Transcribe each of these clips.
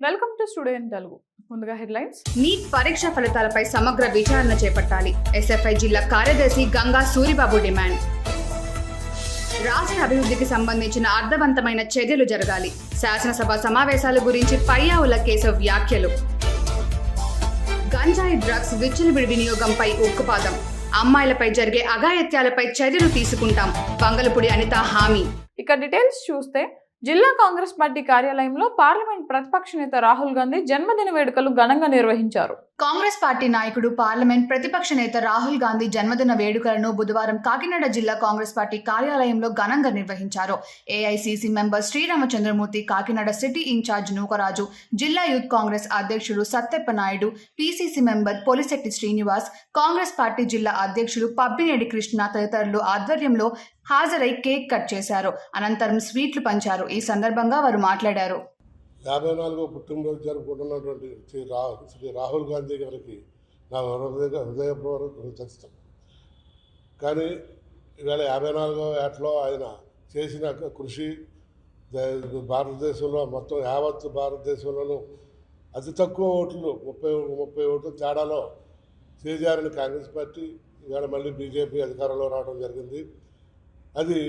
Welcome to studio in Telugu. ముందుగా headlines. Neat పరీక్ష ఫలితాలపై సమగ్ర విచారణ చేపట్టాలి. ఎస్ఎఫ్ఐ జిల్లా కార్యదర్శి గంగా సూరిబాబు డిమాండ్. రాష్ట్ర అభివృద్ధికి సంబంధించిన అర్థవంతమైన చర్యలు జరగాలి. శాసనసభ సమావేశాల గురించి పయ్యావుల కేశవ్ వ్యాఖ్యలు. గంజాయి డ్రగ్స్ విచ్చలవిడి వినియోగంపై ఉక్కుపాదం. అమ్మాయిలపై జరిగే అఘాయిత్యాలపై చర్యలు తీసుకుంటాం. బంగళపూడి అనిత హామీ. ఇక డీటెయిల్స్ చూస్తే జిల్లా కాంగ్రెస్ పార్టీ కార్యాలయంలో పార్లమెంట్ ప్రతిపక్ష నేత రాహుల్ గాంధీ జన్మదిన వేడుకలు ఘనంగా నిర్వహించారు. కాంగ్రెస్ పార్టీ నాయకుడు పార్లమెంట్ ప్రతిపక్ష నేత రాహుల్ గాంధీ జన్మదిన వేడుకలను బుధవారం కాకినాడ జిల్లా కాంగ్రెస్ పార్టీ కార్యాలయంలో ఘనంగా నిర్వహించారు. AICC member Sri Ramachandra Murthy, Kakinada city in charge Nookaraju, జిల్లా యూత్ కాంగ్రెస్ అధ్యక్షుడు Satteppa Naidu, PCC member Polisetty Srinivas, Congress party జిల్లా అధ్యక్షుడు పబ్బినేడి కృష్ణ తదితరులు ఆధ్వర్యంలో హాజరై కేక్ కట్ చేశారు. అనంతరం స్వీట్లు పంచారు. ఈ సందర్భంగా వారు మాట్లాడారు. 54వ పుట్టినరోజు జరుపుకుంటున్నటువంటి శ్రీ రాహుల్ గాంధీ గారికి నా హృదయపూర్వక కృతజ్ఞతలు. కానీ ఇవాళ 54వ ఏటలో ఆయన చేసిన కృషి భారతదేశంలో మొత్తం యావత్ భారతదేశంలోనూ అతి తక్కువ ఓట్లు 30 ఓట్ల తేడాలో చేజారిన కాంగ్రెస్ పార్టీ ఇవాళ మళ్ళీ బీజేపీ అధికారంలో రావడం జరిగింది. అది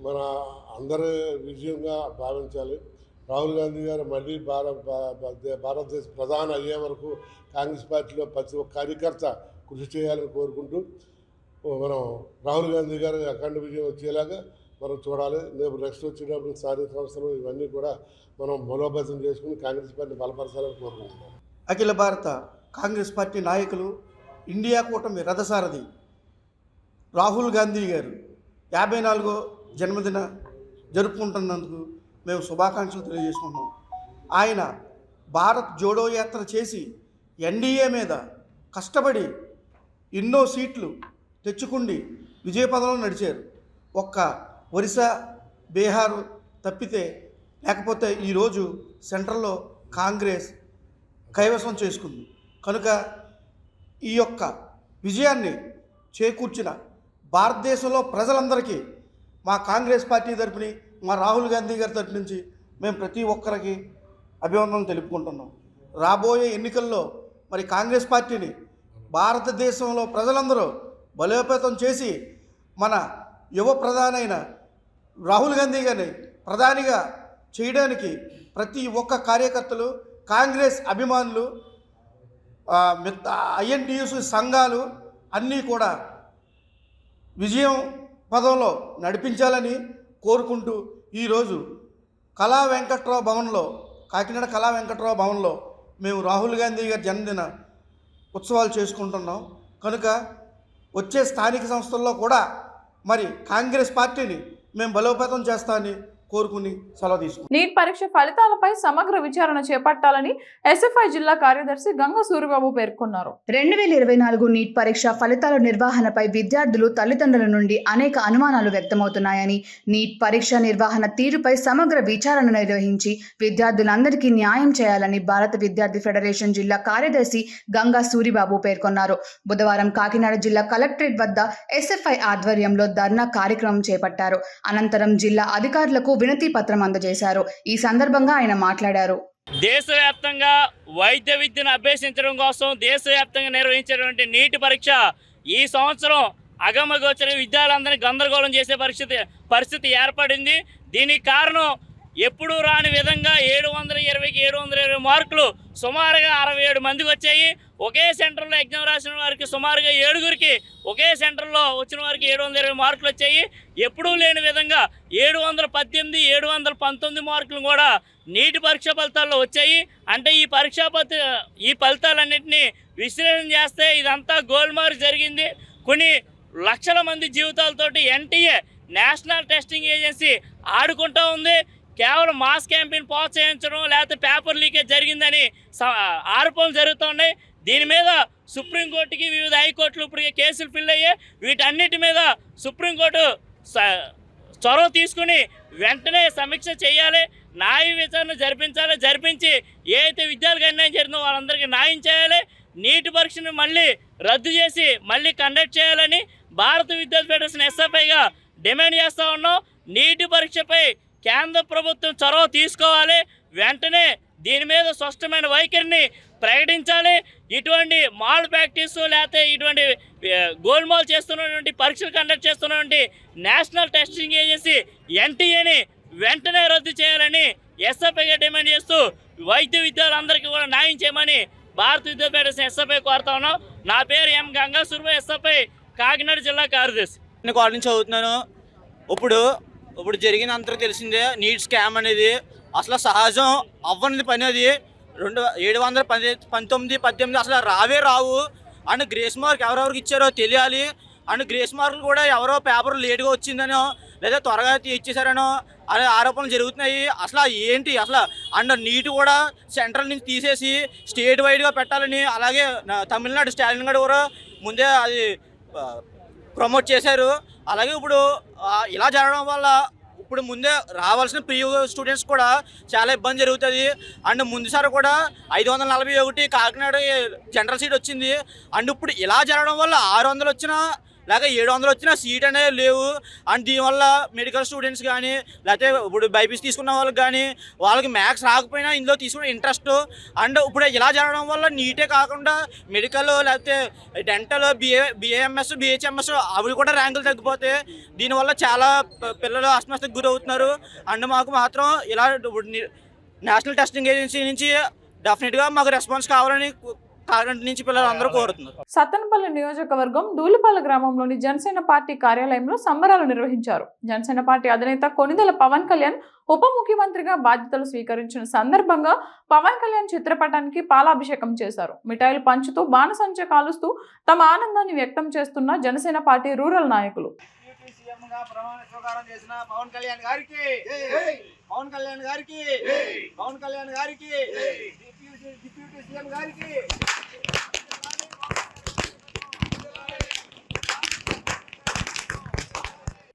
మన అందరి విజయంగా భావించాలి. రాహుల్ గాంధీ గారు మళ్ళీ భారతదేశ ప్రధాని అయ్యే వరకు కాంగ్రెస్ పార్టీలో ప్రతి ఒక్క కార్యకర్త కృషి చేయాలని కోరుకుంటూ మనం రాహుల్ గాంధీ గారు అఖండ విజయం వచ్చేలాగా మనం చూడాలి. రేపు నెక్స్ట్ వచ్చేటప్పుడు స్థానిక సంస్థలు ఇవన్నీ కూడా మనం బలోపేతం చేసుకుని కాంగ్రెస్ పార్టీ బలపరచాలని కోరుకుంటున్నాం. అఖిల భారత కాంగ్రెస్ పార్టీ నాయకులు, ఇండియా కూటమి రథసారథి రాహుల్ గాంధీ గారు 54వ జన్మదిన జరుపుకుంటున్నందుకు మేము శుభాకాంక్షలు తెలియజేసుకుంటున్నాం. ఆయన భారత్ జోడో యాత్ర చేసి ఎన్డీఏ మీద కష్టపడి ఎన్నో సీట్లు తెచ్చుకుండి విజయపదంలో నడిచారు. ఒక్క ఒరిస్సా, బీహార్ తప్పితే లేకపోతే ఈరోజు సెంట్రల్లో కాంగ్రెస్ కైవసం చేసుకుంది. కనుక ఈ యొక్క విజయాన్ని చేకూర్చిన భారతదేశంలో ప్రజలందరికీ మా కాంగ్రెస్ పార్టీ తరపుని, మా రాహుల్ గాంధీ గారి తరపు నుంచి మేము ప్రతి ఒక్కరికి అభివందనలు తెలుపుకుంటున్నాం. రాబోయే ఎన్నికల్లో మరి కాంగ్రెస్ పార్టీని భారతదేశంలో ప్రజలందరూ బలోపేతం చేసి మన యువ ప్రధానైన రాహుల్ గాంధీ గారిని ప్రధానిగా చేయడానికి ప్రతి ఒక్క కార్యకర్తలు, కాంగ్రెస్ అభిమానులు, ఐఎన్టీయూస్ సంఘాలు అన్నీ కూడా విజయం పదంలో నడిపించాలని కోరుకుంటూ ఈరోజు కళా వెంకట్రావు భవన్లో, కాకినాడ కళా వెంకట్రావు భవన్లో మేము రాహుల్ గాంధీ గారి జన్మదిన ఉత్సవాలు చేసుకుంటున్నాం. కనుక వచ్చే స్థానిక సంస్థల్లో కూడా మరి కాంగ్రెస్ పార్టీని మేము బలోపేతం చేస్తామని కోరుకుని సెలవు తీసుకుంటాం. నీట్ పరీక్ష ఫలితాలపై సమగ్ర విచారణ చేపట్టాలని ఎస్ఎఫ్ఐ జిల్లా కార్యదర్శి గంగా సూరిబాబు పేర్కొన్నారు. 2024 నీట్ పరీక్ష ఫలితాల నిర్వహణపై విద్యార్థులు, తల్లిదండ్రుల నుండి అనేక అనుమానాలు వ్యక్తమవుతున్నాయని, నీట్ పరీక్ష నిర్వహణ తీరుపై సమగ్ర విచారణ నిర్వహించి విద్యార్థులందరికీ న్యాయం చేయాలని భారత విద్యార్థి ఫెడరేషన్ జిల్లా కార్యదర్శి గంగా సూరిబాబు పేర్కొన్నారు. బుధవారం కాకినాడ జిల్లా కలెక్టరేట్ వద్ద ఎస్ఎఫ్ఐ ఆధ్వర్యంలో ధర్నా కార్యక్రమం చేపట్టారు. అనంతరం జిల్లా అధికారులకు వినతి పత్రం అందజేశారు. ఈ సందర్భంగా ఆయన మాట్లాడారు. దేశవ్యాప్తంగా వైద్య విద్యను అభ్యసించడం కోసం దేశవ్యాప్తంగా నిర్వహించేటువంటి నీట్ పరీక్ష ఈ సంవత్సరం అగమగోచర విద్యార్థులందరినీ గందరగోళం చేసే పరిస్థితి ఏర్పడింది. దీనికి కారణం ఎప్పుడూ రాని విధంగా 720కి 720 మార్కులు సుమారుగా 67 మందికి వచ్చాయి. ఒకే సెంటర్లో ఎగ్జామ్ రాసిన వారికి సుమారుగా 7గురికి ఒకే సెంటర్లో వచ్చిన వారికి 720 మార్కులు వచ్చాయి. ఎప్పుడూ లేని విధంగా 718, 719 మార్కులు కూడా నీటి పరీక్ష ఫలితాల్లో వచ్చాయి. అంటే ఈ ఫలితాలన్నింటినీ విశ్లేషణ చేస్తే ఇదంతా గోల్మార్క్ జరిగింది. కొన్ని లక్షల మంది జీవితాలతోటి ఎన్టీఏ నేషనల్ టెస్టింగ్ ఏజెన్సీ ఆడుకుంటూ ఉంది. కేవలం మాస్ క్యాంపెయిన్ ప్రోత్సహించడం లేకపోతే పేపర్ లీకేజ్ జరిగిందని ఆరోపణలు జరుగుతున్నాయి. దీని మీద సుప్రీంకోర్టుకి, వివిధ హైకోర్టులు ఇప్పటికే కేసులు ఫిల్ అయ్యాయి. వీటన్నిటి మీద సుప్రీంకోర్టు చొరవ తీసుకుని వెంటనే సమీక్ష చేయాలి, న్యాయ విచారణ జరిపించి ఏ అయితే విద్యార్థులకు అన్యాయం జరిగిందో వాళ్ళందరికీ న్యాయం చేయాలి. నీటి పరీక్షను మళ్ళీ రద్దు చేసి మళ్ళీ కండక్ట్ చేయాలని భారత విద్యార్థి ఫెడరేషన్ ఎస్ఎఫ్ఐగా డిమాండ్ చేస్తూ ఉన్నాం. నీటి పరీక్షపై కేంద్ర ప్రభుత్వం చొరవ తీసుకోవాలి. వెంటనే దీని మీద స్పష్టమైన వైఖరిని ప్రకటించాలి. ఇటువంటి మాల్ ప్రాక్టీస్ లేకపోతే ఇటువంటి గోల్మాల్ చేస్తున్నటువంటి పరీక్షలు కండక్ట్ చేస్తున్నటువంటి నేషనల్ టెస్టింగ్ ఏజెన్సీ ఎన్టీఏని వెంటనే రద్దు చేయాలని ఎస్ఎఫ్ఐగా డిమాండ్ చేస్తూ వైద్య విద్యార్థులందరికీ కూడా న్యాయం చేయమని భారత విద్యా ఫెడరేషన్ ఎస్ఎఫ్ఐ కోరుతా ఉన్నాం. నా పేరు ఎం గంగాసుర్వ, ఎస్ఎఫ్ఐ కాకినాడ జిల్లా కార్యదర్శి. నేను కాలేజ్ నుంచి చదువుతున్నాను. ఇప్పుడు జరిగిన అందరికీ తెలిసిందే, నీట్ స్కామ్ అనేది అసలు సహజం అవ్వనిది పని. అది 719, 18 అసలు రావు. అండ్ గ్రేస్ మార్క్ ఎవరెవరికి ఇచ్చారో తెలియాలి. అండ్ గ్రేస్ మార్కులు కూడా ఎవరో పేపర్ లేట్గా వచ్చిందనో లేదా త్వరగా ఇచ్చేసారనో అనే ఆరోపణలు జరుగుతున్నాయి. అసలు ఏంటి అసలు? అండ్ నీట్ కూడా సెంట్రల్ నుంచి తీసేసి స్టేట్ వైడ్గా పెట్టాలని, అలాగే తమిళనాడు స్టాలిన్ గారు కూడా ముందే అది ప్రమోట్ చేశారు. అలాగే ఇప్పుడు ఇలా జరగడం వల్ల ఇప్పుడు ముందే రావాల్సిన ప్రీ స్టూడెంట్స్ కూడా చాలా ఇబ్బంది జరుగుతుంది. అండ్ ముందుసారి కూడా 541 కాకినాడ జనరల్ సీట్ వచ్చింది. అండ్ ఇప్పుడు ఇలా జరగడం వల్ల 600 వచ్చినా లేక 700 వచ్చినా సీట్ అనేది లేవు. అండ్ దీనివల్ల మెడికల్ స్టూడెంట్స్ కానీ లేకపోతే ఇప్పుడు బైపీసీ తీసుకున్న వాళ్ళకి కానీ వాళ్ళకి మ్యాథ్స్ రాకపోయినా ఇందులో తీసుకునే ఇంట్రెస్ట్. అండ్ ఇప్పుడు ఇలా జరగడం వల్ల నీటే కాకుండా మెడికల్ లేకపోతే డెంటల్, బిఏఎంఎస్, బిహెచ్ఎంఎస్ అవి కూడా ర్యాంకులు తగ్గిపోతే దీనివల్ల చాలా పిల్లలు అస్వస్థతకు గురవుతున్నారు. అండ్ మాకు మాత్రం ఇలా నేషనల్ టెస్టింగ్ ఏజెన్సీ నుంచి డెఫినెట్గా మాకు రెస్పాన్స్ కావాలని కాకినాడ నుంచి పిల్లలందరూ కోరుతున్నారు. సత్తెనపల్లి నియోజకవర్గం దూలిపాల గ్రామంలోని జనసేన పార్టీ కార్యాలయంలో సంబరాలు నిర్వహించారు. జనసేన పార్టీ అధినేత కొణిదెల పవన్ కళ్యాణ్ ఉప ముఖ్యమంత్రిగా బాధ్యతలు స్వీకరించిన సందర్భంగా పవన్ కళ్యాణ్ చిత్రపటానికి పాలాభిషేకం చేశారు. మిఠాయిలు పంచుతూ బాణసంచ కాలుస్తూ తమ ఆనందాన్ని వ్యక్తం చేస్తున్న జనసేన పార్టీ రూరల్ నాయకులు. డిప్యూటీ సీఎం గారికి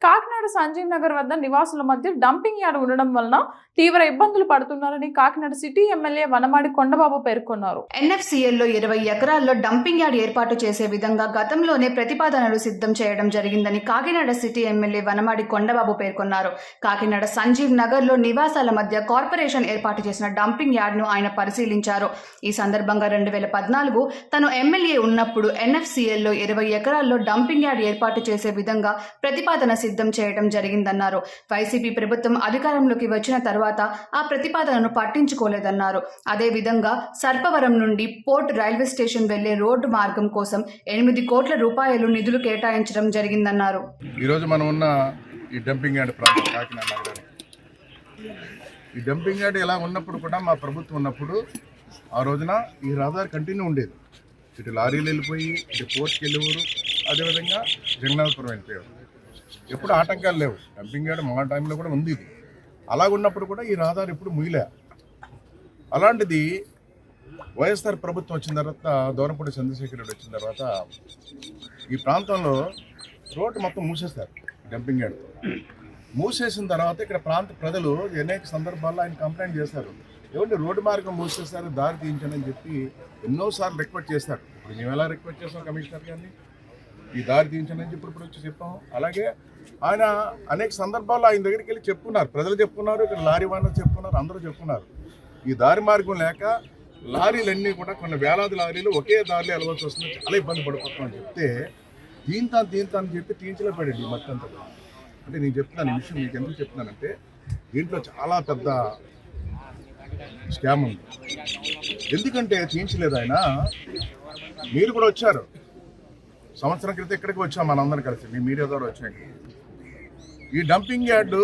కాకినాడ సంజీవ్ నగర్ వద్ద నివాసుల మధ్య డంపింగ్ యార్డ్ ఉండడం వలన తీవ్ర ఇబ్బందులు పడుతున్నారని కాకినాడ సిటీ ఎమ్మెల్యే వనమాడి కొండబాబు పేర్కొన్నారు. NFCL లో 20 ఎకరాల్లో డంపింగ్ యార్డ్ ఏర్పాటు చేసే విధంగా గతంలోనే ప్రతిపాదనలు సిద్ధం చేయడం జరిగిందని కాకినాడ సిటీ ఎమ్మెల్యే వనమాడి కొండబాబు పేర్కొన్నారు. కాకినాడ సంజీవ్ నగర్ లో నివాసాల మధ్య కార్పొరేషన్ ఏర్పాటు చేసిన డంపింగ్ యార్డ్ ను ఆయన పరిశీలించారు. ఈ సందర్భంగా 2014 తను ఎమ్మెల్యే ఉన్నప్పుడు NFCL లో 20 ఎకరాల్లో డంపింగ్ యార్డ్ ఏర్పాటు చేసే విధంగా ప్రతిపాదన సిద్ధం చేయడం జరిగిందన్నారు. వైసీపీ ప్రభుత్వం అధికారంలోకి వచ్చిన తర్వాత ఆ ప్రతిపాదనను పట్టించుకోలేదన్నారు. అదేవిధంగా సర్పవరం నుండి పోర్ట్ రైల్వే స్టేషన్ వెళ్లే రోడ్డు మార్గం కోసం 8 కోట్ల రూపాయలు నిధులు కేటాయించడం జరిగిందన్నారు. ఈరోజు మనం ఉన్న ఈ డంపింగ్ యార్డ్ ప్రాంతం కాకినాడ నగరానికి, ఈ డంపింగ్ యార్డ్ ఎలా ఉన్నప్పుడు కూడా మా ప్రభుత్వం ఉన్నప్పుడు ఆ రోజున ఈ రహదారి కంటిన్యూ ఉండేది. ఇటు లారీలు వెళ్ళిపోయి ఇటు పోర్ట్కి వెళ్ళేవారు, అదేవిధంగా జగన్నాథపురం వెళ్ళిపోయారు. ఎప్పుడు ఆటంకాలు లేవు. డంపింగ్ యార్డ్ మా టైంలో కూడా ఉంది. ఇది అలాగున్నప్పుడు కూడా ఈ రహదారి ఎప్పుడు ముగిలే. అలాంటిది వైఎస్ఆర్ ప్రభుత్వం వచ్చిన తర్వాత, దూరంపూడి చంద్రశేఖర్ రెడ్డి వచ్చిన తర్వాత ఈ ప్రాంతంలో రోడ్డు మొత్తం మూసేస్తారు. డంపింగ్ యార్డ్ మూసేసిన తర్వాత ఇక్కడ ప్రాంత ప్రజలు అనేక సందర్భాల్లో ఆయన కంప్లైంట్ చేస్తారు. ఏమంటే రోడ్డు మార్గం మూసేస్తారు, దారి తీయించండి అని చెప్పి ఎన్నోసార్లు రిక్వెస్ట్ చేస్తారు. ఇప్పుడు మేము ఎలా రిక్వెస్ట్ చేస్తాం కమిషనర్ గారిని, ఈ దారి తీయించండి అని చెప్పి ఇప్పుడు వచ్చి చెప్పాం. అలాగే ఆయన అనేక సందర్భాల్లో ఆయన దగ్గరికి వెళ్ళి చెప్పుకున్నారు, ప్రజలు చెప్పుకున్నారు, ఇక్కడ లారీ వానర్ చెప్పుకున్నారు, అందరూ చెప్పుకున్నారు. ఈ దారి మార్గం లేక లారీలన్నీ కూడా కొన్ని వేలాది లారీలు ఒకే దారిలో వెళ్ళవలసి వస్తుంది, చాలా ఇబ్బంది పడిపోతామని చెప్తే దీంతో అని చెప్పి తీయించలేపడండి ఈ మొత్తం అంతా. అంటే నేను చెప్తున్నాను ఈ విషయం మీకు ఎందుకు చెప్తున్నానంటే దీంట్లో చాలా పెద్ద స్కామ్ ఉంది. ఎందుకంటే తీయించలేదు ఆయన. మీరు కూడా వచ్చారు సంవత్సరం క్రితం ఇక్కడికి వచ్చాం మనందరం కలిసి, మీ మీడియా ద్వారా వచ్చాక. ఈ డంపింగ్ యార్డు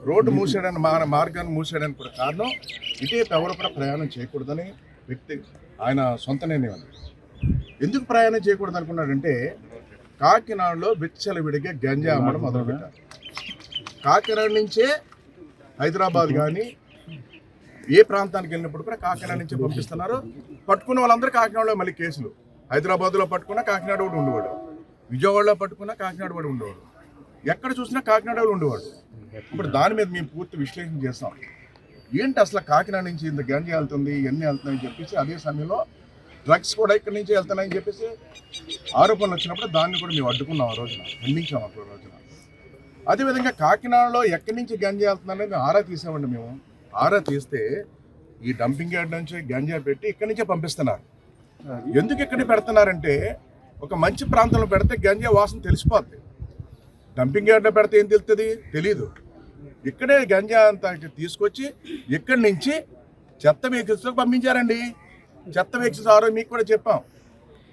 రోడ్డు మూసేయడానికి మార్గాన్ని మూసేయడానికి కూడా కారణం ఇదే. ఎవరు కూడా ప్రయాణం చేయకూడదని వ్యక్తి ఆయన సొంత నిర్ణయం. ఎందుకు ప్రయాణం చేయకూడదు అనుకున్నాడంటే కాకినాడలో విచ్చలవిడిగా గంజా అమ్మడం మొదలుపెట్టారు. కాకినాడ నుంచే హైదరాబాద్ కానీ ఏ ప్రాంతానికి వెళ్ళినప్పుడు కూడా కాకినాడ నుంచి పంపిస్తున్నారు. పట్టుకున్న వాళ్ళందరూ కాకినాడలో మళ్ళీ కేసులు. హైదరాబాద్లో పట్టుకున్నా కాకినాడ కూడా ఉండేవాడు, విజయవాడలో పట్టుకున్నా కాకినాడ కూడా ఉండేవాడు, ఎక్కడ చూసినా కాకినాడ కూడా ఉండేవాడు. ఇప్పుడు దాని మీద మేము పూర్తి విశ్లేషణ చేస్తాం. ఏంటి అసలు కాకినాడ నుంచి ఇంత గంజి వెళ్తుంది, ఇవన్నీ వెళ్తున్నాయని చెప్పేసి, అదే సమయంలో డ్రగ్స్ కూడా ఇక్కడి నుంచి వెళ్తున్నాయని చెప్పేసి ఆరోపణలు వచ్చినప్పుడు దాన్ని కూడా మేము అడ్డుకున్నాం. ఆ రోజున ఖండించాం. ఆ రోజున అదేవిధంగా కాకినాడలో ఎక్కడి నుంచి గంజి వెళ్తుందనేది ఆరా తీసామండి మేము. ఆరా తీస్తే ఈ డంపింగ్ యార్డ్ నుంచి గంజా పెట్టి ఇక్కడి నుంచే పంపిస్తున్నారు. ఎందుకు ఇక్కడ పెడుతున్నారంటే ఒక మంచి ప్రాంతంలో పెడితే గంజా వాసన తెలిసిపోద్ది. డంపింగ్ యార్డ్లో పెడితే ఏం తెలుస్తుంది, తెలీదు. ఇక్కడే గంజా అంతా తీసుకొచ్చి ఇక్కడి నుంచి చెత్త వెహికల్స్లో పంపించారండి. చెత్త వెహికల్స్ ఆ రోజు మీకు కూడా చెప్పాం.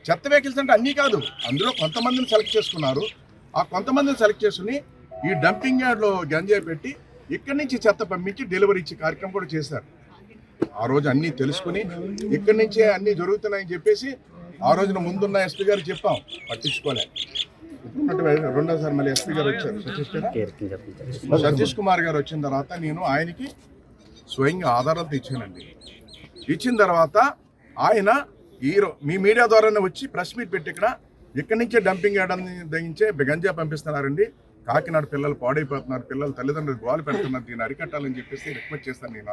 చెత్త వెహికల్స్ అంటే అన్నీ కాదు, అందులో కొంతమందిని సెలెక్ట్ చేసుకున్నారు. ఆ కొంతమందిని సెలెక్ట్ చేసుకుని ఈ డంపింగ్ యార్డ్లో గంజా పెట్టి ఇక్కడి నుంచి చెత్త పంపించి డెలివరీ ఇచ్చే కార్యక్రమం కూడా చేశారు. ఆ రోజు అన్నీ తెలుసుకుని ఇక్కడి నుంచే అన్నీ జరుగుతున్నాయని చెప్పేసి ఆ రోజున ముందున్న ఎస్పీ గారు చెప్పాం, పట్టించుకోలే. రెండోసారి మళ్ళీ ఎస్పీ గారు వచ్చారు, సతీష్ కుమార్ గారు వచ్చిన తర్వాత నేను ఆయనకి స్వయంగా ఆధారాలతో ఇచ్చానండి. ఇచ్చిన తర్వాత ఆయన మీ మీడియా ద్వారానే వచ్చి ప్రెస్ మీట్ పెట్టి ఇక్కడి నుంచే డంపింగ్ యార్డ్ దయించే గంజా పంపిస్తున్నారండి, కాకినాడ పిల్లలు పాడైపోతున్నారు, పిల్లలు తల్లిదండ్రులు గోలు పెడుతున్నారు, దీన్ని అరికట్టాలని చెప్పేసి రిక్వెస్ట్ చేస్తాను నేను.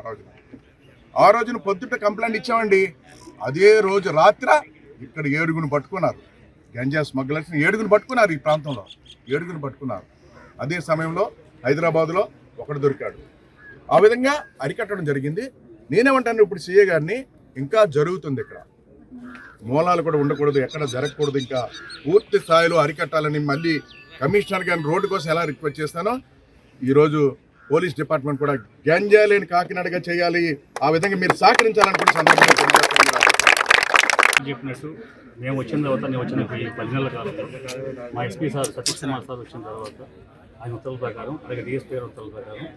ఆ రోజున పొద్దుట కంప్లైంట్ ఇచ్చామండి. అదే రోజు రాత్రి ఇక్కడ 7 పట్టుకున్నారు. గంజా స్మగ్లర్స్ని 7 పట్టుకున్నారు. ఈ ప్రాంతంలో 7 పట్టుకున్నారు. అదే సమయంలో హైదరాబాద్లో ఒకడు దొరికాడు. ఆ విధంగా అరికట్టడం జరిగింది. నేనేమంటాను, ఇప్పుడు సీఏ గారిని ఇంకా జరుగుతుంది, ఇక్కడ మూలాలు కూడా ఉండకూడదు, ఎక్కడ జరగకూడదు, ఇంకా పూర్తి స్థాయిలో అరికట్టాలని మళ్ళీ కమిషనర్ గారిని రోడ్డు కోసం ఎలా రిక్వెస్ట్ చేస్తానో ఈరోజు పోలీస్ డిపార్ట్మెంట్ కూడా గంజా లేని కాకినాడగా చేయాలి. ఆ విధంగా మీరు సహకరించాలనుకునే సందర్భంగా చెప్పినట్టు మేము వచ్చిన తర్వాత నేను వచ్చిన ఈ 10 నెలల కాలంలో మా SP sir Satish Kumar sir వచ్చిన తర్వాత ఆయన ఉత్తర్వుల ప్రకారం, అలాగే డిఎస్పీ గారి ఉత్తర్వుల ప్రకారం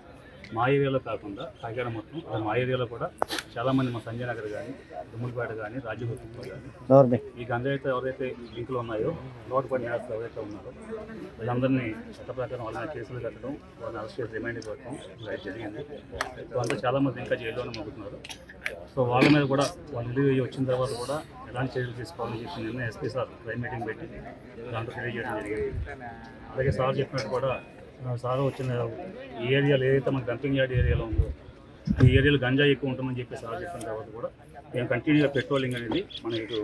మా ఏరియాలో కాకుండా కాకినాడ మొత్తం మా ఏరియాలో కూడా చాలామంది మా సంజయ్ నగర్ కానీ, దుమ్ములపేట కానీ, రాజగోపాల్ కానీ ఈ గంజాయితో ఎవరైతే లింకులు ఉన్నాయో, లోటు పడిన నేరస్తులు ఎవరైతే ఉన్నారో వీళ్ళందరినీ చట్ట ప్రకారం వాళ్ళని కేసులు కట్టడం, వాళ్ళని అరెస్ట్ చేసి రిమైండ్ పెట్టడం ఇలా జరిగింది. సో అంతా చాలామంది ఇంకా జైల్లోనే మొగ్గుతున్నారు. సో వాళ్ళ మీద కూడా వాళ్ళు ఇల్లు వచ్చిన తర్వాత కూడా ఎలాంటి చర్యలు తీసుకోవాలని చెప్పి నిన్న ఎస్పీ సార్ క్రైమ్ మీటింగ్ పెట్టి దాంట్లో తెలియజేయడం జరిగింది. అలాగే సార్ చెప్పినట్టు కూడా సార్ వచ్చిన ఈ ఏరియాలో ఏదైతే మనకు డంపింగ్ యార్డ్ ఏరియాలో ఉందో ఈ ఏరియాలో గంజా ఎక్కువ ఉంటుందని చెప్పి సార్ చెప్పిన తర్వాత కూడా మేము కంటిన్యూగా పెట్రోలింగ్ అనేది మన ఇటు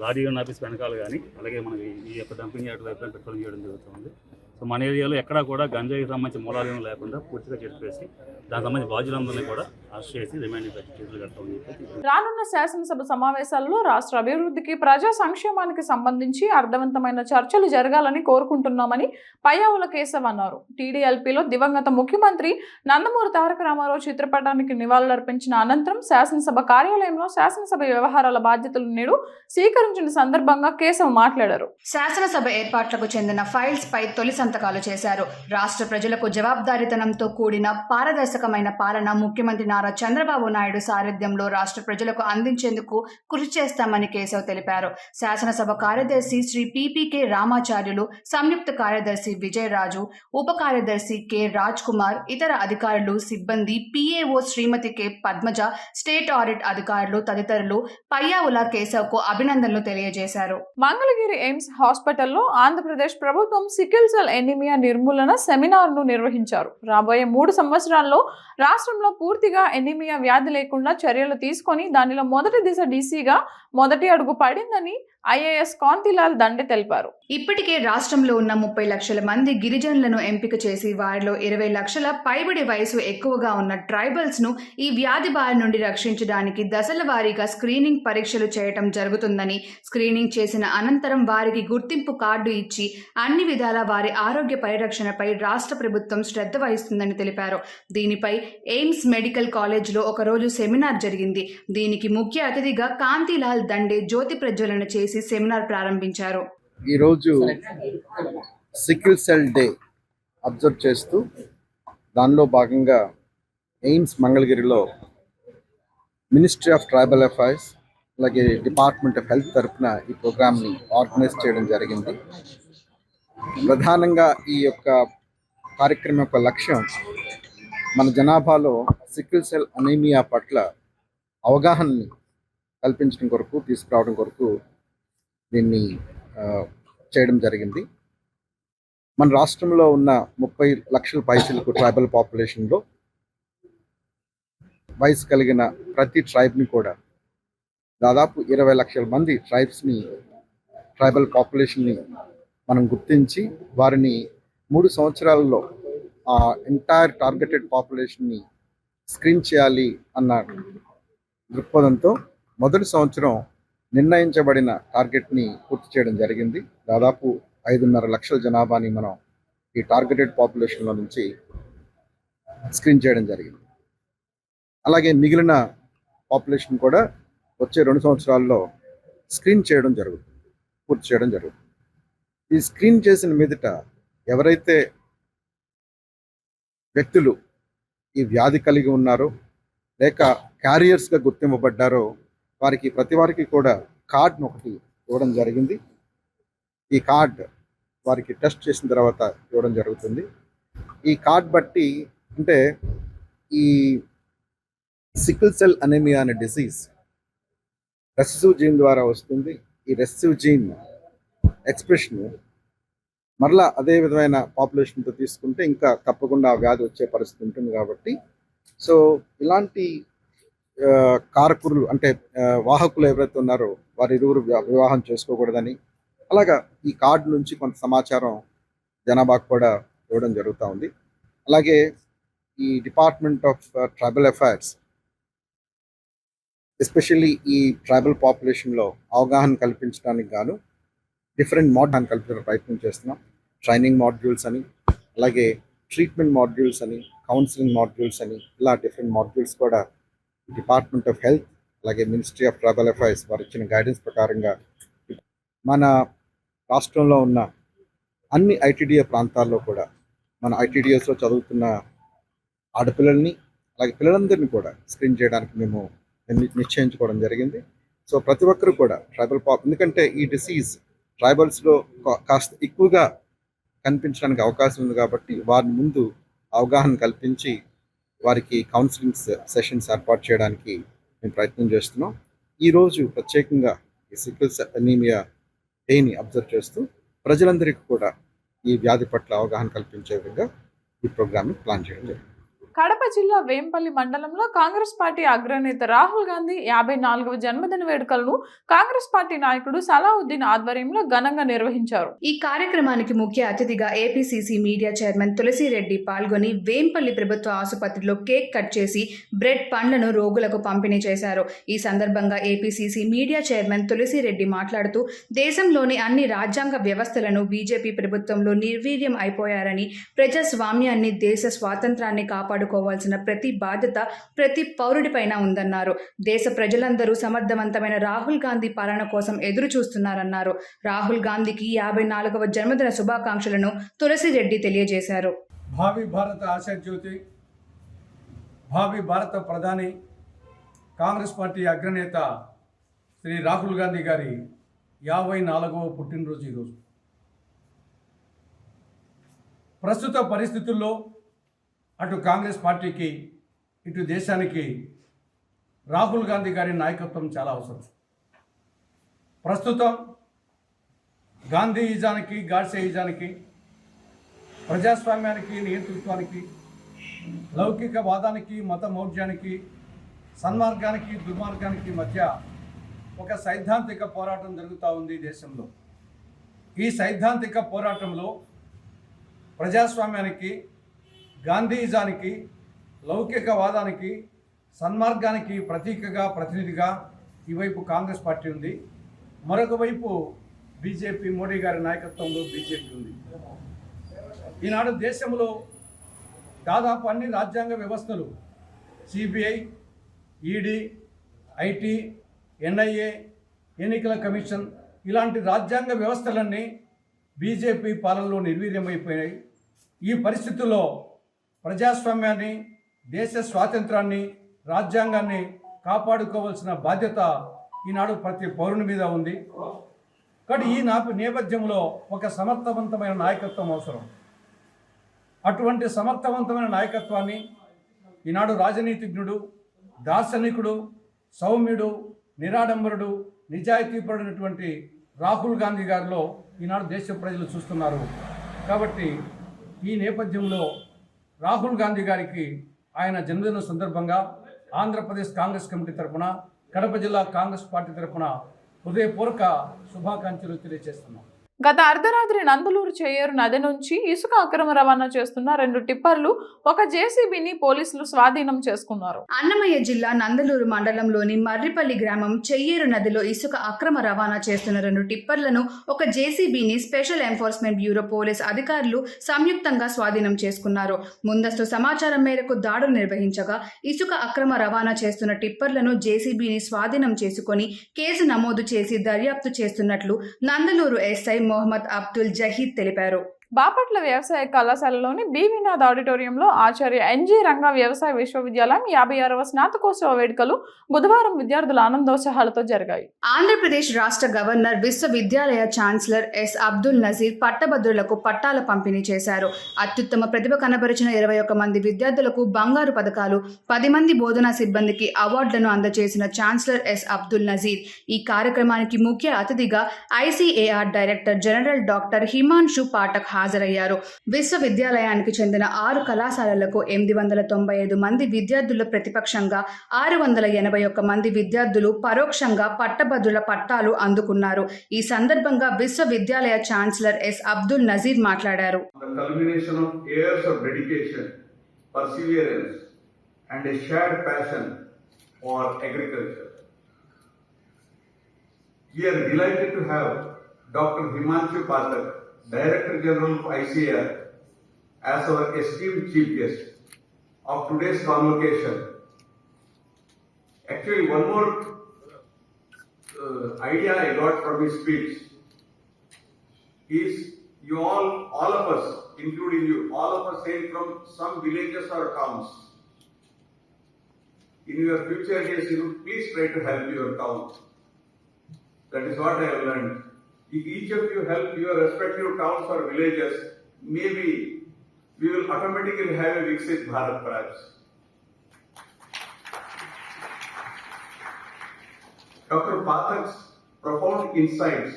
లారీ ఆఫీస్ వెనకాల కానీ, అలాగే మనకి ఈ యొక్క డంపింగ్ యార్డ్ వైపు పెట్రోలింగ్ చేయడం జరుగుతుంది. సో మన ఏరియాలో ఎక్కడా కూడా గంజాయికి సంబంధించిన మూలాలు లేకుండా పూర్తిగా చెప్పేసి దానికి సంబంధించిన బాధ్యులందరినీ కూడా అరెస్ట్ చేసి రిమైండ్ పెట్టి కేసులు కట్టామని చెప్పి. రానున్న శాసనసభ సమావేశాల్లో రాష్ట్ర అభివృద్ధికి, ప్రజా సంక్షేమానికి సంబంధించి అర్థవంతమైన చర్చలు జరగాలని కోరుకుంటున్నామని పయ్యావుల కేశవ్ అన్నారు. టీడీఎల్పీలో దివంగత ముఖ్యమంత్రి నందమూరి తారక రామారావు చిత్రపటానికి నివాళులర్పించిన అనంతరం శాసనసభ కార్యాలయంలో శాసనసభ వ్యవహారాల బాధ్యతలు నేడు స్వీకరించిన సందర్భంగా కేశవ్ మాట్లాడారు. శాసనసభ ఏర్పాట్లకు చెందిన ఫైల్స్ పై తొలి సంతకాలు చేశారు. రాష్ట్ర ప్రజలకు జవాబుదారీతనంతో కూడిన పారదర్శకమైన పాలన ముఖ్యమంత్రి నారా చంద్రబాబు నాయుడు సారథ్యంలో రాష్ట్ర ప్రజలకు అందించేందుకు కృషి చేస్తామని కేశవ్ తెలిపారు. శాసనసభ కార్యదర్శి శ్రీ పిపికే రామాచార్యులు, సంయుక్త కార్యదర్శి విజయరాజు, ఉప కార్యదర్శి కె రాజ్ కుమార్, ఇతర అధికారులు, సిబ్బంది, పిఏఓ శ్రీమతి కె పద్మజ, స్టేట్ ఆడిట్ అధికారులు తదితరులు పయ్యావుల కేశవ్ కు అభినందనలు తెలియజేశారు. మంగళగిరి ఎయిమ్స్ హాస్పిటల్లో ఆంధ్రప్రదేశ్ ప్రభుత్వం సికిల్ సెల్ ఎనీమియా నిర్మూలన సెమినార్ను నిర్వహించారు. రాబోయే 3 సంవత్సరాల్లో రాష్ట్రంలో పూర్తిగా ఎనీమియా వ్యాధి లేకుండా చర్యలు తీసుకొని దానిలో మొదటి దిశ డీసీగా మొదటి అడుగు పడిందని ఐఏఎస్ కాంతిలాల్ దండే తెలిపారు. ఇప్పటికే రాష్ట్రంలో ఉన్న 30 లక్షల మంది గిరిజనులను ఎంపిక చేసి వారిలో 20 లక్షల పైబడి వయసు ఎక్కువగా ఉన్న ట్రైబల్స్ ను ఈ వ్యాధి బారి నుండి రక్షించడానికి దశల వారీగా స్క్రీనింగ్ పరీక్షలు చేయటం జరుగుతుందని, స్క్రీనింగ్ చేసిన అనంతరం వారికి గుర్తింపు కార్డు ఇచ్చి అన్ని విధాల వారి ఆరోగ్య పరిరక్షణపై రాష్ట్ర ప్రభుత్వం శ్రద్ధ వహిస్తుందని తెలిపారు. దీనిపై ఎయిమ్స్ మెడికల్ కాలేజ్లో ఒకరోజు సెమినార్ జరిగింది. దీనికి ముఖ్య అతిథిగా కాంతిలాల్ దండే జ్యోతి ప్రజ్వలన చేసి సెమినార్ ప్రారంభించారు. ఈరోజు సికిల్ సెల్ డే అబ్జర్వ్ చేస్తూ దానిలో భాగంగా ఎయిమ్స్ మంగళగిరిలో మినిస్ట్రీ ఆఫ్ ట్రైబల్ అఫైర్స్ అలాగే డిపార్ట్మెంట్ ఆఫ్ హెల్త్ తరఫున ఈ ప్రోగ్రామ్ని ఆర్గనైజ్ చేయడం జరిగింది. ప్రధానంగా ఈ యొక్క కార్యక్రమం యొక్క లక్ష్యం మన జనాభాలో సికిల్ సెల్ అనీమియా పట్ల అవగాహనని కల్పించడం కొరకు, తీసుకురావడం కొరకు దీన్ని చేయడం జరిగింది. మన రాష్ట్రంలో ఉన్న 30 లక్షల పైసలకు ట్రైబల్ పాపులేషన్లో వయసు కలిగిన ప్రతి ట్రైబ్ని కూడా దాదాపు 20 లక్షల మంది ట్రైబల్ పాపులేషన్ని మనం గుర్తించి వారిని 3 సంవత్సరాలలో ఆ ఎంటైర్ టార్గెటెడ్ పాపులేషన్ని స్క్రీన్ చేయాలి అన్న దృక్పథంతో మొదటి సంవత్సరం నిర్ణయించబడిన టార్గెట్ని పూర్తి చేయడం జరిగింది. దాదాపు 5.5 లక్షల జనాభాని మనం ఈ టార్గెటెడ్ పాపులేషన్లో నుంచి స్క్రీన్ చేయడం జరిగింది. అలాగే మిగిలిన పాపులేషన్ కూడా వచ్చే 2 సంవత్సరాల్లో స్క్రీన్ చేయడం జరుగుతుంది, పూర్తి చేయడం జరుగుతుంది. ఈ స్క్రీన్ చేసిన మీదట ఎవరైతే వ్యక్తులు ఈ వ్యాధి కలిగి ఉన్నారో లేక క్యారియర్స్గా గుర్తింపబడ్డారో ప్రతి వారికి కూడా కార్డును ఒకటి ఇవ్వడం జరిగింది. ఈ కార్డ్ వారికి టెస్ట్ చేసిన తర్వాత ఇవ్వడం జరుగుతుంది. ఈ కార్డ్ బట్టి అంటే ఈ సికిల్ సెల్ అనీమియా అనే డిసీజ్ రెసెసివ్ జీన్ ద్వారా వస్తుంది. ఈ రెసెసివ్ జీన్ ఎక్స్ప్రెషన్ మరలా అదే విధమైన పాపులేషన్తో తీసుకుంటే ఇంకా తప్పకుండా ఆ వ్యాధి వచ్చే పరిస్థితి ఉంటుంది. కాబట్టి సో ఇలాంటి కారకులు అంటే వాహకులు ఎవరైతే ఉన్నారో వారి ఇరువురు వివాహం చేసుకోకూడదని, అలాగా ఈ కార్డు నుంచి కొంత సమాచారం జనాభాకు కూడా ఇవ్వడం జరుగుతూ ఉంది. అలాగే ఈ department of tribal affairs especially ఈ ట్రైబల్ పాపులేషన్లో అవగాహన కల్పించడానికి గాను డిఫరెంట్ మోడ్యూల్స్ కల్పించడం ప్రయత్నం చేస్తున్నాం. ట్రైనింగ్ మాడ్యూల్స్ అని, అలాగే ట్రీట్మెంట్ మాడ్యూల్స్ అని, కౌన్సిలింగ్ మాడ్యూల్స్ అని, ఇలా డిఫరెంట్ మాడ్యూల్స్ కూడా డిపార్ట్మెంట్ ఆఫ్ హెల్త్ అలాగే మినిస్ట్రీ ఆఫ్ ట్రైబల్ అఫైర్స్ వారు ఇచ్చిన గైడెన్స్ ప్రకారంగా మన రాష్ట్రంలో ఉన్న అన్ని ఐటీడీఏ ప్రాంతాల్లో కూడా మన ఐటీడీఎస్లో చదువుతున్న ఆడపిల్లల్ని అలాగే పిల్లలందరినీ కూడా స్క్రీన్ చేయడానికి మేము నిశ్చయించుకోవడం జరిగింది. సో ప్రతి ఒక్కరు కూడా ట్రైబల్ ఎందుకంటే ఈ డిసీజ్ ట్రైబల్స్లో కాస్త ఎక్కువగా కనిపించడానికి అవకాశం ఉంది కాబట్టి వారి ముందు అవగాహన కల్పించి వారికి కౌన్సిలింగ్ సెషన్స్ ఏర్పాటు చేయడానికి మేము ప్రయత్నం చేస్తున్నాం. ఈరోజు ప్రత్యేకంగా ఈ సికిల్ సెల్ అనీమియా డేని అబ్జర్వ్ చేస్తూ ప్రజలందరికీ కూడా ఈ వ్యాధి పట్ల అవగాహన కల్పించే విధంగా ఈ ప్రోగ్రామ్ని ప్లాన్ చేయడం జరిగింది. కడప జిల్లా వేంపల్లి మండలంలో కాంగ్రెస్ పార్టీ అగ్రనేత రాహుల్ గాంధీ 54వ జన్మదిన వేడుకలను కాంగ్రెస్ పార్టీ నాయకుడు సలావుద్దీన్ ఆధ్వర్యంలో ఘనంగా నిర్వహించారు. ఈ కార్యక్రమానికి ముఖ్య అతిథిగా ఏపీసీసీ మీడియా చైర్మన్ తులసిరెడ్డి పాల్గొని వేంపల్లి ప్రభుత్వ ఆసుపత్రిలో కేక్ కట్ చేసి బ్రెడ్ పండ్లను రోగులకు పంపిణీ చేశారు. ఈ సందర్భంగా ఏపీసీసీ మీడియా చైర్మన్ తులసిరెడ్డి మాట్లాడుతూ దేశంలోని అన్ని రాజ్యాంగ వ్యవస్థలను బీజేపీ ప్రభుత్వంలో నిర్వీర్యం అయిపోయారని, ప్రజాస్వామ్యాన్ని దేశ స్వాతంత్రాన్ని కాపాడుకోవాల్సిన ప్రతి బాధ్యత ప్రతి పౌరుడిపైన ఉందన్నారు. దేశ ప్రజలందరూ సమర్థవంతమైన రాహుల్ గాంధీ పాలన కోసం ఎదురు చూస్తున్నారన్నారు. రాహుల్ గాంధీకి 54వ జన్మదిన శుభాకాంక్షలను తులసిరెడ్డి తెలియజేశారు. భావి భారత ఆశాజ్యోతి, భావి భారత ప్రధాని, కాంగ్రెస్ పార్టీ అగ్రనేత శ్రీ రాహుల్ గాంధీ గారి 54వ పుట్టినరోజు ఈరోజు. ప్రస్తుత పరిస్థితుల్లో అటు కాంగ్రెస్ పార్టీకి ఇటు దేశానికి రాహుల్ గాంధీ గారి నాయకత్వం చాలా అవసరం. ప్రస్తుతం గాంధీయిజానికి, గాడ్సేయిజానికి, ప్రజాస్వామ్యానికి, నియంతృత్వానికి, లౌకికవాదానికి, మత మౌఢ్యానికి, సన్మార్గానికి, దుర్మార్గానికి మధ్య ఒక సైద్ధాంతిక పోరాటం జరుగుతూ ఉంది దేశంలో. ఈ సైద్ధాంతిక పోరాటంలో ప్రజాస్వామ్యానికి, గాంధీయిజానికి, లౌకికవాదానికి, సన్మార్గానికి ప్రతీకగా, ప్రతినిధిగా ఈవైపు కాంగ్రెస్ పార్టీ ఉంది. మరొక వైపు బీజేపీ, మోడీ గారి నాయకత్వంలో బీజేపీ ఉంది. ఈనాడు దేశంలో దాదాపు అన్ని రాజ్యాంగ వ్యవస్థలు, సిబిఐ, ఈడీ, ఐటీ, ఎన్ఐఏ, ఎన్నికల కమిషన్, ఇలాంటి రాజ్యాంగ వ్యవస్థలన్నీ బీజేపీ పాలనలో నిర్వీర్యమైపోయాయి. ఈ పరిస్థితుల్లో ప్రజాస్వామ్యాన్ని, దేశ స్వాతంత్రాన్ని, రాజ్యాంగాన్ని కాపాడుకోవాల్సిన బాధ్యత ఈనాడు ప్రతి పౌరుని మీద ఉంది. కాబట్టి ఈ నేపథ్యంలో ఒక సమర్థవంతమైన నాయకత్వం అవసరం. అటువంటి సమర్థవంతమైన నాయకత్వాన్ని ఈనాడు రాజనీతిజ్ఞుడు, దార్శనికుడు, సౌమ్యుడు, నిరాడంబరుడు, నిజాయితీపరుడైనటువంటి రాహుల్ గాంధీ గారిలో ఈనాడు దేశ ప్రజలు చూస్తున్నారు. కాబట్టి ఈ నేపథ్యంలో రాహుల్ గాంధీ గారికి ఆయన జన్మదిన సందర్భంగా ఆంధ్రప్రదేశ్ కాంగ్రెస్ కమిటీ తరఫున, కడప జిల్లా కాంగ్రెస్ పార్టీ తరఫున హృదయపూర్వక శుభాకాంక్షలు తెలియజేస్తున్నాం. గత అర్ధరాత్రి నందలూరు చేయేరు నది నుంచి ఇసుక అక్రమ రవాణా చేస్తున్న 2 టిప్పర్లు, ఒక జేసీబీని పోలీసులు స్వాధీనం చేసుకున్నారు. అన్నమయ్య జిల్లా నందలూరు మండలంలోని మర్రిపల్లి గ్రామం చెయ్యేరు నదిలో ఇసుక అక్రమ రవాణా చేస్తున్న 2 టిప్పర్లను, ఒక జేసీబీని స్పెషల్ ఎన్ఫోర్స్మెంట్ బ్యూరో పోలీస్ అధికారులు సంయుక్తంగా స్వాధీనం చేసుకున్నారు. ముందస్తు సమాచారం మేరకు దాడులు నిర్వహించగా ఇసుక అక్రమ రవాణా చేస్తున్న టిప్పర్లను, జేసీబీని స్వాధీనం చేసుకుని కేసు నమోదు చేసి దర్యాప్తు చేస్తున్నట్లు నందలూరు ఎస్ఐ మొహమ్మద్ అబ్దుల్ జహీద్ తెలిపారు. బాపట్ల వ్యవసాయ కళాశాలలోని బి వినోద్ ఆడిటోరియంలో ఆచార్య ఎన్జీ రంగా వ్యవసాయ విశ్వవిద్యాలయం 56వ స్నాతకోత్సవ వేడుకలు బుధవారం విద్యార్థుల ఆనందోత్సాహాలతో జరిగాయి. ఆంధ్రప్రదేశ్ రాష్ట్ర గవర్నర్, విశ్వవిద్యాలయ ఛాన్సలర్ ఎస్ అబ్దుల్ నజీర్ పట్టభద్రులకు పట్టాల పంపిణీ చేశారు. అత్యుత్తమ ప్రతిభ కనబరిచిన 21 మంది విద్యార్థులకు బంగారు పథకాలు, 10 మంది బోధనా సిబ్బందికి అవార్డులను అందజేసిన ఛాన్సలర్ ఎస్ అబ్దుల్ నజీర్ ఈ కార్యక్రమానికి ముఖ్య అతిథిగా ICAR director general doctor Himanshu Pathak హాజరయ్యారు. విశ్వవిద్యాలయానికి చెందిన 6 కళాశాలలకు 895 మంది విద్యార్థుల ప్రతిపక్షంగా 681 మంది విద్యార్థులు పరోక్షంగా పట్టభద్రుల పట్టాలు అందుకున్నారు. ఈ సందర్భంగా విశ్వవిద్యాలయ ఛాన్సలర్ ఎస్ అబ్దుల్ నజీర్ మాట్లాడారు. The culmination of years of dedication, perseverance and a shared passion for agriculture. We are delighted to have Dr. Himanshu Pathak, Director General of ICAR, as our esteemed chief guest of today's convocation. Actually, one more idea I got from his speech is you all of us, including you, all of us hail from some villages or towns. In your future days, please try to help your town. That is what I have learned. If each of you help your respective towns or villages, maybe we will automatically have a Viksit Bharat perhaps. Dr. Pathak's profound insights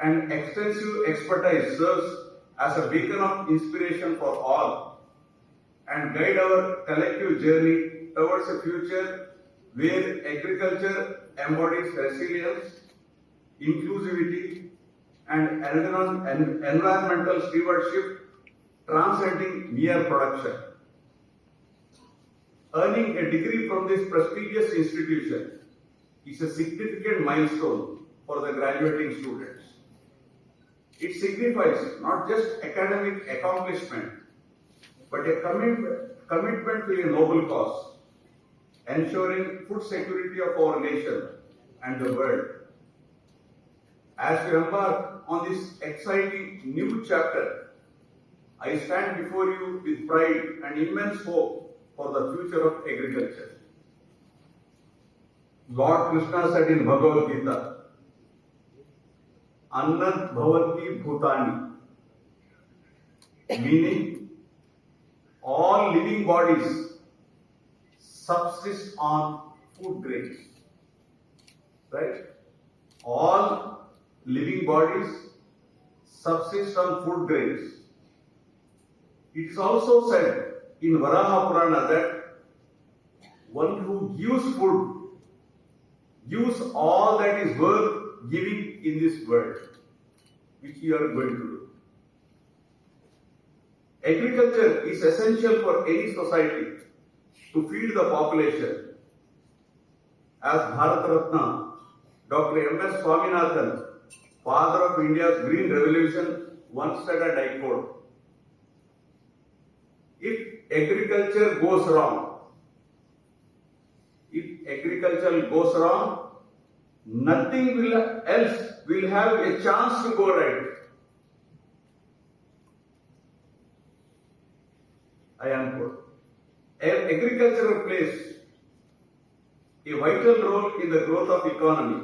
and extensive expertise serves as a beacon of inspiration for all and guide our collective journey towards a future where agriculture embodies resilience, inclusivity and environmental stewardship transcending mere production. Earning a degree from this prestigious institution is a significant milestone for the graduating students. It signifies not just academic accomplishment, but a commitment to a noble cause, ensuring food security of our nation and the world. As we embark on this exciting new chapter, I stand before you with pride and immense hope for the future of agriculture. Lord Krishna said in Bhagavad Gita, Annat Bhavati Bhutani, meaning all living bodies subsist on food grains. Right? All living bodies subsist on food grains. It is also said in Varaha Purana that one who gives food gives all that is worth giving in this world, which you are going to do. Agriculture is essential for any society to feed the population. As Bharat Ratna Dr. M.S. Swaminathan, father of India's Green Revolution, once said, and I quote, if agriculture goes wrong, nothing else will have a chance to go right. I unquote. Agriculture plays a vital role in the growth of economy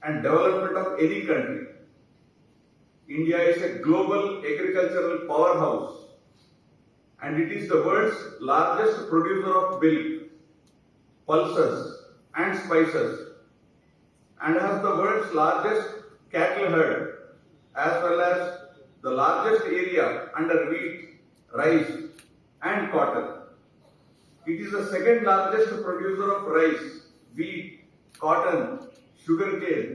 and development of any country. India is a global agricultural powerhouse and it is the world's largest producer of milk, pulses and spices and has the world's largest cattle herd as well as the largest area under wheat, rice and cotton. It is the second largest producer of rice, wheat, cotton, sugarcane,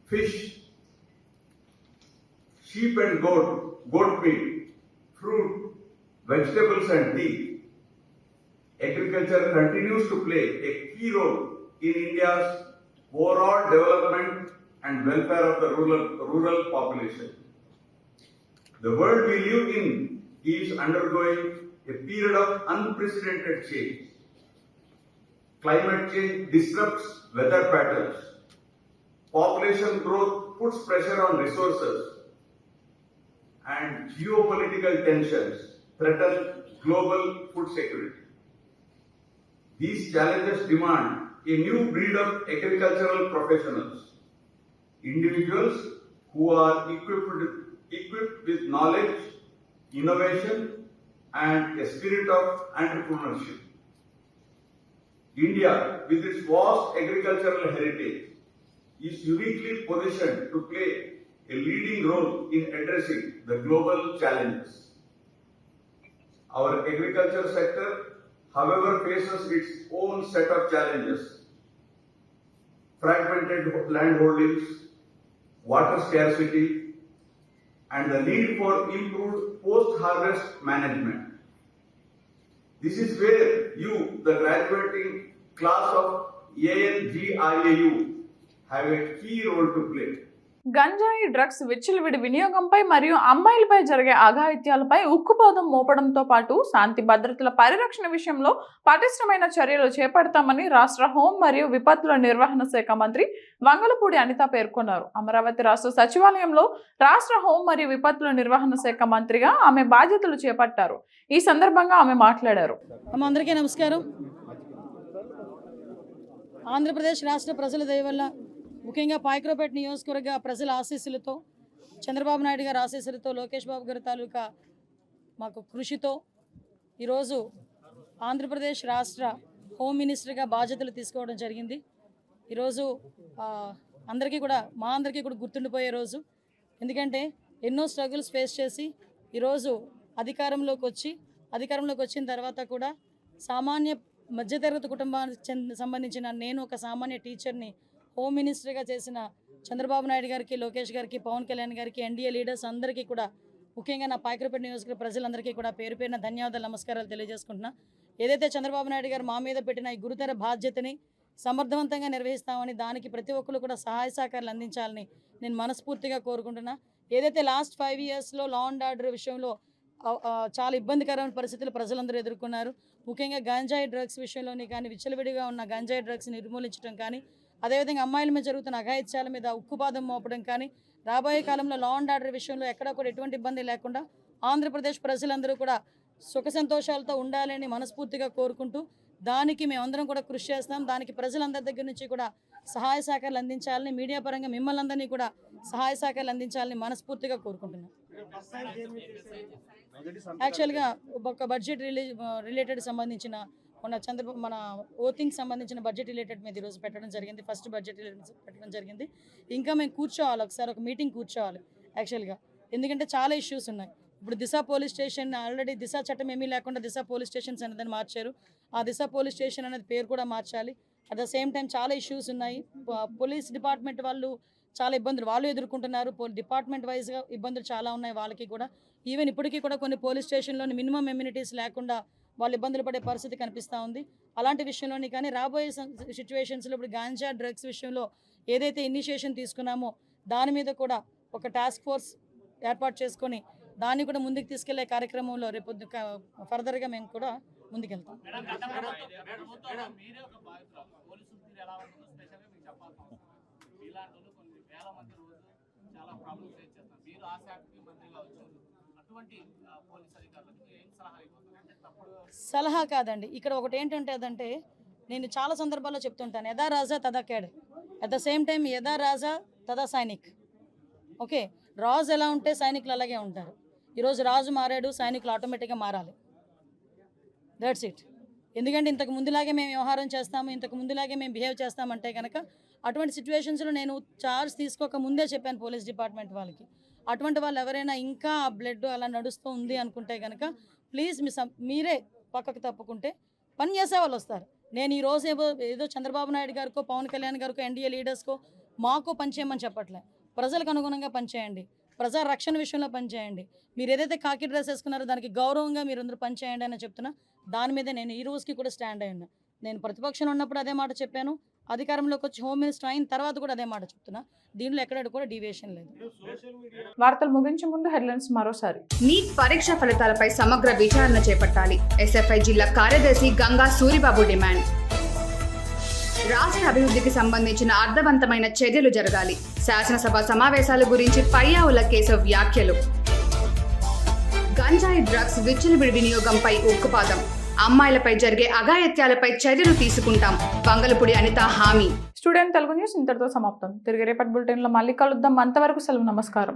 fish, sheep and goat meat, fruit, vegetables and tea, agriculture continues to play a key role in India's overall development and welfare of the rural population. The world we live in is undergoing a period of unprecedented change. Climate change disrupts weather patterns. Population growth puts pressure on resources, and geopolitical tensions threaten global food security. These challenges demand a new breed of agricultural professionals, individuals who are equipped with knowledge, innovation, and a spirit of entrepreneurship. India, with its vast agricultural heritage, is uniquely positioned to play a leading role in addressing the global challenges. Our agriculture sector, however, faces its own set of challenges: fragmented land holdings, water scarcity, and the need for improved post-harvest management. This is where you, the graduating class of ANGIAU, have a key role to play. గంజాయి drugs విచ్చలవిడి వినియోగంపై మరియు అమ్మాయిలపై జరిగే అఘాయిత్యాలపై ఉక్కుపాదం మోపడంతో పాటు శాంతి భద్రతల పరిరక్షణ విషయంలో పటిష్టమైన చర్యలు చేపడతామని రాష్ట్ర హోం మరియు విపత్తుల నిర్వహణ శాఖ మంత్రి వంగలపూడి అనిత పేర్కొన్నారు. అమరావతి రాష్ట్ర సచివాలయంలో రాష్ట్ర హోం మరియు విపత్తుల నిర్వహణ శాఖ మంత్రిగా ఆమె బాధ్యతలు చేపట్టారు. ఈ సందర్భంగా ఆమె మాట్లాడారు. అందరికీ నమస్కారం. ఆంధ్రప్రదేశ్ రాష్ట్ర ప్రజల దయ వల్ల, ముఖ్యంగా పాయకరావుపేట నియోజకవర్గ ప్రజల ఆశీస్సులతో, చంద్రబాబు నాయుడు గారి ఆశీస్సులతో, లోకేష్ బాబు గారి తాలూకా మాకు కృషితో ఈరోజు ఆంధ్రప్రదేశ్ రాష్ట్ర హోమ్ మినిస్టర్గా బాధ్యతలు తీసుకోవడం జరిగింది. ఈరోజు అందరికీ కూడా, మా అందరికీ కూడా గుర్తుండిపోయే రోజు. ఎందుకంటే ఎన్నో స్ట్రగుల్స్ ఫేస్ చేసి ఈరోజు అధికారంలోకి వచ్చిన తర్వాత కూడా సామాన్య మధ్యతరగతి కుటుంబానికి సంబంధించిన నేను, ఒక సామాన్య టీచర్ని, హోమ్ మినిస్టర్గా చేసిన చంద్రబాబు నాయుడు గారికి, లోకేష్ గారికి, పవన్ కళ్యాణ్ గారికి, ఎన్డీఏ లీడర్స్ అందరికీ కూడా, ముఖ్యంగా నా పాయకరావుపేట నియోజకవర్గ ప్రజలందరికీ కూడా పేరు పేరున ధన్యవాదాలు, నమస్కారాలు తెలియజేసుకుంటున్నా. ఏదైతే చంద్రబాబు నాయుడు గారు మా మీద పెట్టిన ఈ గురుతర బాధ్యతని సమర్థవంతంగా నిర్వహిస్తామని, దానికి ప్రతి ఒక్కరు కూడా సహాయ సహకారాలు అందించాలని నేను మనస్ఫూర్తిగా కోరుకుంటున్నా. ఏదైతే లాస్ట్ 5 yearsలో లా అండ్ ఆర్డర్ విషయంలో చాలా ఇబ్బందికరమైన పరిస్థితులు ప్రజలందరూ ఎదుర్కొన్నారు. ముఖ్యంగా గంజాయి డ్రగ్స్ విషయంలోని కానీ, విచ్చలవిడిగా ఉన్న గంజాయి డ్రగ్స్ నిర్మూలించడం కానీ, అదేవిధంగా అమ్మాయిల మీద జరుగుతున్న అఘాయిత్యాల మీద ఉక్కుపాదం మోపడం కానీ, రాబోయే కాలంలో లా అండ్ ఆర్డర్ విషయంలో ఎక్కడా కూడా ఎటువంటి ఇబ్బంది లేకుండా ఆంధ్రప్రదేశ్ ప్రజలందరూ కూడా సుఖ సంతోషాలతో ఉండాలని మనస్ఫూర్తిగా కోరుకుంటూ, దానికి మేమందరం కూడా కృషి చేస్తాం. దానికి ప్రజలందరి దగ్గర నుంచి కూడా సహాయ సహకారాలు అందించాలని, మీడియా పరంగా మిమ్మల్ని అందరినీ కూడా సహాయ సహకారాలు అందించాలని మనస్ఫూర్తిగా కోరుకుంటున్నాం. యాక్చువల్గా ఒక బడ్జెట్ రిలేటెడ్ సంబంధించిన మన ఓటింగ్ సంబంధించిన బడ్జెట్ రిలేటెడ్ మీద ఈరోజు పెట్టడం జరిగింది. ఫస్ట్ బడ్జెట్ పెట్టడం జరిగింది. ఇంకా మేము కూర్చోవాలి, ఒకసారి ఒక మీటింగ్ కూర్చోవాలి యాక్చువల్గా. ఎందుకంటే చాలా ఇష్యూస్ ఉన్నాయి. ఇప్పుడు దిశ పోలీస్ స్టేషన్, ఆల్రెడీ దిశ చట్టం ఏమీ లేకుండా దిశ పోలీస్ స్టేషన్స్ అనేదాన్ని మార్చారు. ఆ దిశ పోలీస్ స్టేషన్ అనేది పేరు కూడా మార్చాలి. అట్ ద సేమ్ టైం చాలా ఇష్యూస్ ఉన్నాయి. పోలీస్ డిపార్ట్మెంట్ వాళ్ళు చాలా ఇబ్బందులు వాళ్ళు ఎదుర్కొంటున్నారు. డిపార్ట్మెంట్ వైజ్గా ఇబ్బందులు చాలా ఉన్నాయి వాళ్ళకి కూడా. ఈవెన్ ఇప్పటికీ కూడా కొన్ని పోలీస్ స్టేషన్లోని మినిమం ఎమ్యూనిటీస్ లేకుండా వాళ్ళు ఇబ్బందులు పడే పరిస్థితి కనిపిస్తూ ఉంది. అలాంటి విషయంలోని కానీ రాబోయే సిచ్యువేషన్స్లో ఇప్పుడు గాంజా డ్రగ్స్ విషయంలో ఏదైతే ఇనిషియేషన్ తీసుకున్నామో దాని మీద కూడా ఒక టాస్క్ ఫోర్స్ ఏర్పాటు చేసుకొని దాన్ని కూడా ముందుకు తీసుకెళ్లే కార్యక్రమంలో రేపు ఫర్దర్గా మేము కూడా ముందుకెళ్తాం. సలహా కాదండి, ఇక్కడ ఒకటి ఏంటంటే అదంటే నేను చాలా సందర్భాల్లో చెప్తుంటాను, యథా రాజా తదా కేడ్, అట్ ద సేమ్ టైం యథా రాజా తదా సైనిక్. ఓకే, రాజు ఎలా ఉంటే సైనికులు అలాగే ఉంటారు. ఈరోజు రాజు మారాడు, సైనికులు ఆటోమేటిక్గా మారాలి. That's it. ఎందుకంటే ఇంతకు ముందులాగే మేము వ్యవహారం చేస్తాము, ఇంతకు ముందులాగే మేము బిహేవ్ చేస్తామంటే కనుక అటువంటి సిచ్యువేషన్స్లో నేను చార్జ్ తీసుకోక ముందే చెప్పాను పోలీస్ డిపార్ట్మెంట్ వాళ్ళకి, అటువంటి వాళ్ళు ఎవరైనా ఇంకా బ్లడ్ అలా నడుస్తూ ఉంది అనుకుంటే కనుక ప్లీజ్ మీరే పక్కకు తప్పుకుంటే పని చేసే వాళ్ళు వస్తారు. నేను ఈరోజు ఏదో చంద్రబాబు నాయుడు గారికో, పవన్ కళ్యాణ్ గారికో, ఎన్డీఏ లీడర్స్కో మాకో పనిచేయమని చెప్పట్లే. ప్రజలకు అనుగుణంగా పనిచేయండి. ప్రజా రక్షణ విషయంలో పనిచేయండి. మీరు ఏదైతే కాకి డ్రెస్ వేసుకున్నారో దానికి గౌరవంగా మీరు అందరూ పనిచేయండి అని చెప్తున్నా. దాని మీద నేను ఈ రోజుకి కూడా స్టాండ్ అయ్యాను. నేను ప్రతిపక్షంలో ఉన్నప్పుడు అదే మాట చెప్పాను, అధికారంలోకి వచ్చి హోమ్ మినిస్టర్ అయిన తర్వాత కూడా అదే మాట చెప్తున్నా. దీనిలో ఎక్కడ కూడా డీవియేషన్ లేదు. వార్తలు ముగించే ముందు హెడ్లైన్స్ మరోసారి. నీట్ పరీక్ష ఫలితాలపై సమగ్ర విచారణ చేపట్టాలి. ఎస్ఎఫ్ఐ జిల్లా కార్యదర్శి గంగా సూరిబాబు డిమాండ్. రాష్ట్ర అభివృద్ధికి సంబంధించిన అర్థవంతమైన చర్యలు జరగాలి. శాసనసభ సమావేశాల గురించి పయ్యావుల కేశవ్ వ్యాఖ్యలు. గంజాయి డ్రగ్స్ విచ్చలవిడి వినియోగంపై ఉక్కుపాదం. అమ్మాయిలపై జరిగే అఘాయిత్యాలపై చర్యలు తీసుకుంటాం. వంగలపూడి అనిత హామీ. స్టూడెంట్ తెలుగు న్యూస్ ఇంతటితో సమాప్తం. తిరిగి రేపటి బులెటిన్లో మళ్ళీ కలుద్దాం. అంతవరకు సెలవు. నమస్కారం.